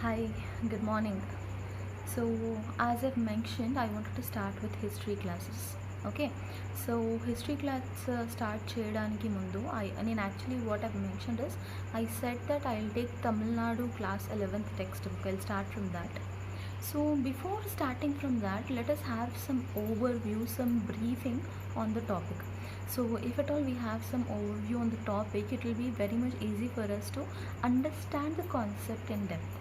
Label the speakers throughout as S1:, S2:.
S1: Hi, good morning. So, as I've mentioned, I wanted to start with history classes. Okay, so history class start చేయడానికి ముందు నేను actually what I've mentioned is I said that I'll take Tamil Nadu class 11th textbook. I'll start from that. So before starting from that, let us have some overview, some briefing on the topic. So if at all we have some overview on the topic, it will be very much easy for us to understand the concept in depth.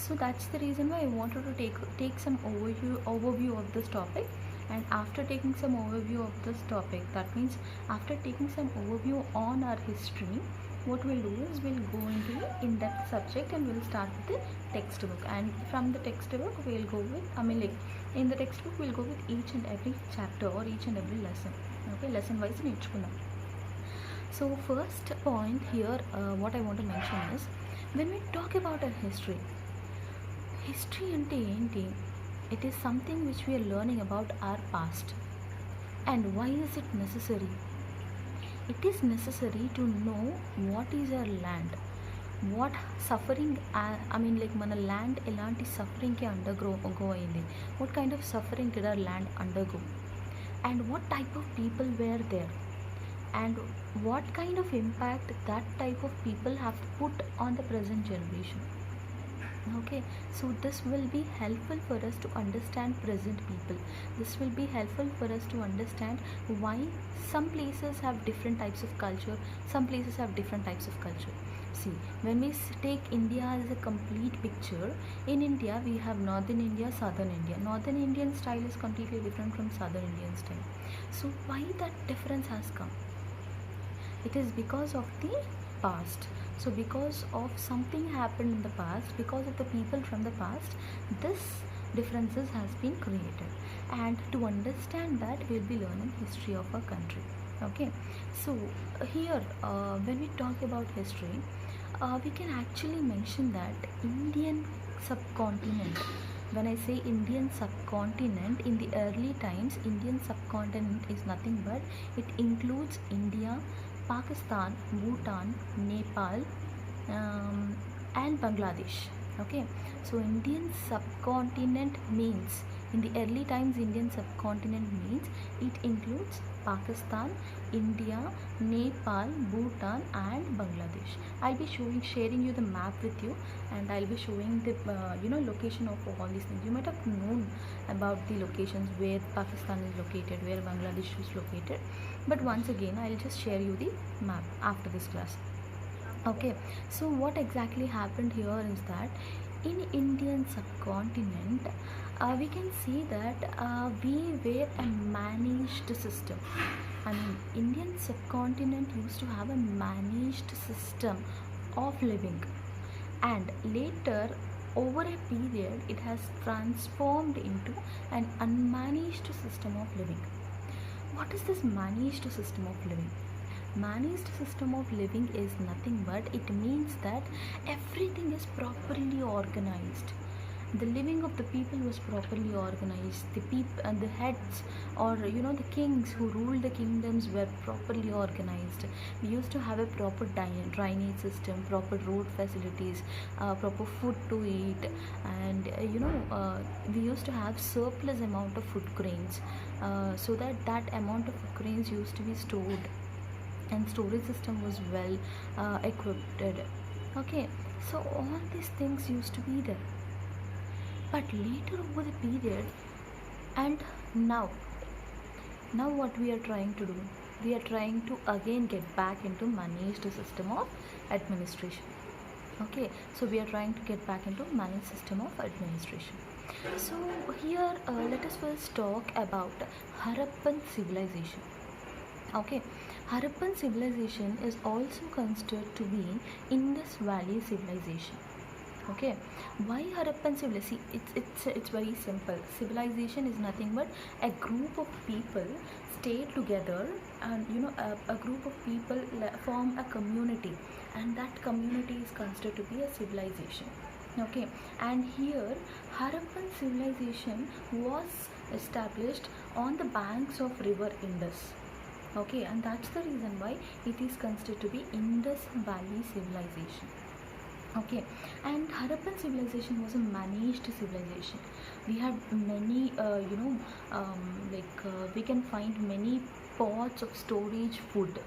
S1: So that's the reason why I wanted to take some overview of this topic. And after taking some overview of this topic, that means after taking some overview on our history, what we'll do is we'll go into the in-depth subject and we'll start with the textbook. And from the textbook we'll go with in the textbook we'll go with each and every chapter or each and every lesson. Okay, lesson wise నేర్చుకుందాం. So first point here, what I want to mention is, when we talk about our history అంటే ఏంటి? It is something which we are learning about our past. And why is it necessary? It is necessary to know what is our land, what suffering, మన land ఎలాంటి సఫరింగ్కి go అయింది, what kind of suffering did our land undergo, and what type of people were there, and what kind of impact that type of people have put on the present generation. Okay, so this will be helpful for us to understand present people. This will be helpful for us to understand why some places have different types of culture, some places have different types of culture. See, when we take India as a complete picture, in India we have northern India, southern India. Northern Indian style is completely different from southern Indian style. So why that difference has come? It is because of the past. So because of something happened in the past, because of the people from the past, this differences has been created. And to understand that, we'll be learning history of our country. Okay, so here when we talk about history, we can actually mention that Indian subcontinent. When I say Indian subcontinent, in the early times, Indian subcontinent is nothing but it includes India, Pakistan, Bhutan, Nepal, and Bangladesh. Okay, so Indian subcontinent means, in the early times, Indian subcontinent means it includes Pakistan, India, Nepal, Bhutan and Bangladesh. I'll be sharing you the map with you, and I'll be showing the location of all these things. You might have known about the locations where Pakistan is located, where Bangladesh is located, but once again I'll just share you the map after this class. Okay, so what exactly happened here is that in Indian subcontinent, we can see that we were a managed system. Indian subcontinent used to have a managed system of living, and later over a period it has transformed into an unmanaged system of living. What is this managed system of living? Managed system of living is nothing but it means that everything is properly organized. The living of the people was properly organized. The people and the heads, or the kings who ruled the kingdoms, were properly organized. We used to have a proper drainage system, proper road facilities, proper food to eat, and we used to have surplus amount of food grains, so that amount of food grains used to be stored, and storage system was well equipped. Okay, so all these things used to be there. But later over the period, and now what we are trying to do, we are trying to again get back into managed system of administration. Okay, so we are trying to get back into managed system of administration. So here let us first talk about Harappan civilization. Okay, Harappan civilization is also considered to be Indus Valley civilization. Okay, why Harappan civilization? It's very simple. Civilization is nothing but a group of people stay together, and a group of people form a community, and that community is considered to be a civilization. Okay, and here Harappan civilization was established on the banks of river Indus. Okay, and that's the reason why it is considered to be Indus Valley civilization. Okay, and Harappan civilization was a managed civilization. We had many, we can find many pots of storage food.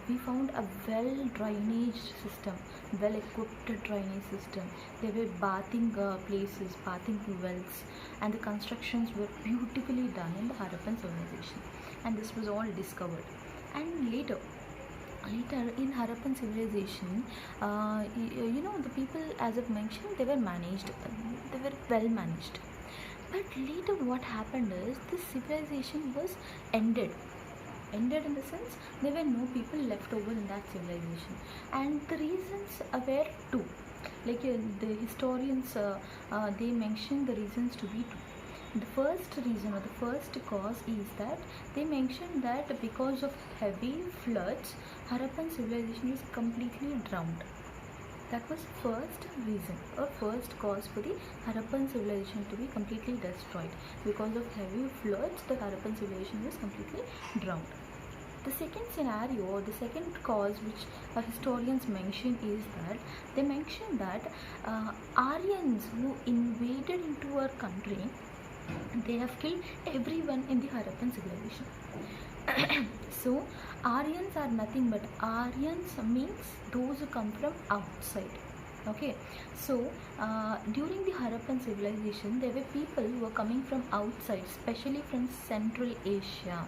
S1: We found a well drainage system, well equipped drainage system. There were bathing places, bathing wells, and the constructions were beautifully done in the Harappan civilization. And this was all discovered. And later in Harappan civilization, the people, as I've mentioned, they were managed, they were well managed. But later what happened is this civilization was ended in the sense there were no people left over in that civilization, and the reasons were two. The historians, they mention the reasons to be two. The first reason or the first cause is that they mentioned that because of heavy floods, Harappan civilization was completely drowned. That was first reason or first cause for the Harappan civilization to be completely destroyed. Because of heavy floods, the Harappan civilization was completely drowned. The second scenario or the second cause which historians mention is that they mention that Aryans who invaded into our country, they have killed everyone in the Harappan civilization. So Aryans are nothing but Aryans means those who come from outside. Okay, so during the Harappan civilization, there were people who were coming from outside, especially from Central Asia.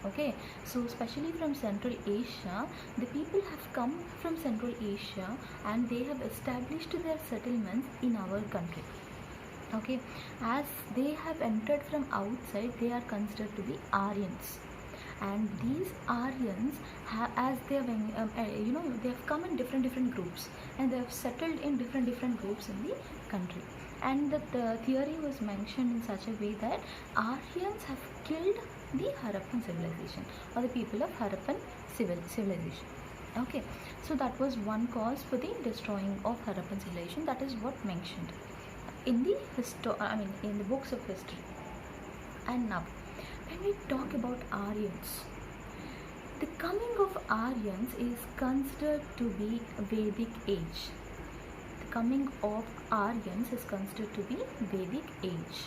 S1: Okay, so especially from Central Asia, the people have come from Central Asia and they have established their settlements in our country. Okay, as they have entered from outside, they are considered to be Aryans, and these Aryans as they have they have come in different groups, and they have settled in different groups in the country. And the theory was mentioned in such a way that Aryans have killed the Harappan civilization or the people of Harappan civilization. Okay, so that was one cause for the destroying of Harappan civilization. That is what mentioned in the in the books of history. And now, when we talk about Aryans, the coming of Aryans is considered to be Vedic age. The coming of Aryans is considered to be Vedic age,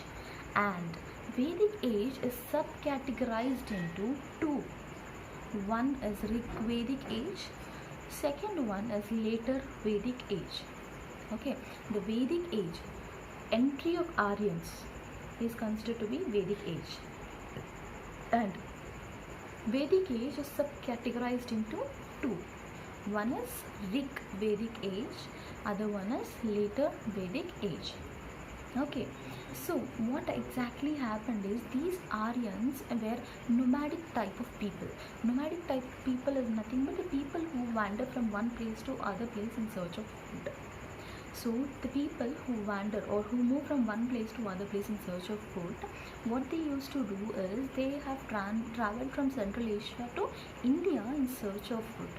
S1: and Vedic age is subcategorized into two. One is Rigvedic age, second one is later Vedic age. Okay, the Vedic age, entry of Aryans, is considered to be Vedic age, and Vedic age is subcategorized into two. One is Rig Vedic age, other one is later Vedic age. Okay, so what exactly happened is these Aryans were nomadic type of people. Nomadic type of people is nothing but the people who wander from one place to other place in search of food. So the people who wander or who move from one place to other place in search of food, what they used to do is they have traveled from Central Asia to India in search of food.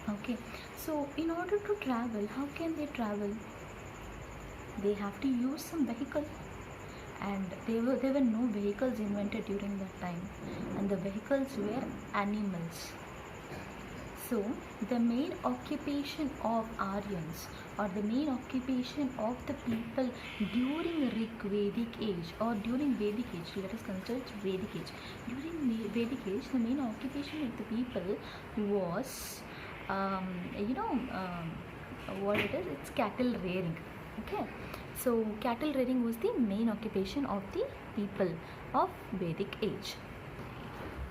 S1: Okay, so in order to travel, how can they travel? They have to use some vehicle, and there were no vehicles invented during that time, and the vehicles were animals. So the main occupation of Aryans, or the main occupation of the people during Rigvedic age or during Vedic age, let us consider it Vedic age. During Vedic age, the main occupation of the people was, what it is? It's cattle rearing. Okay, so cattle rearing was the main occupation of the people of Vedic age.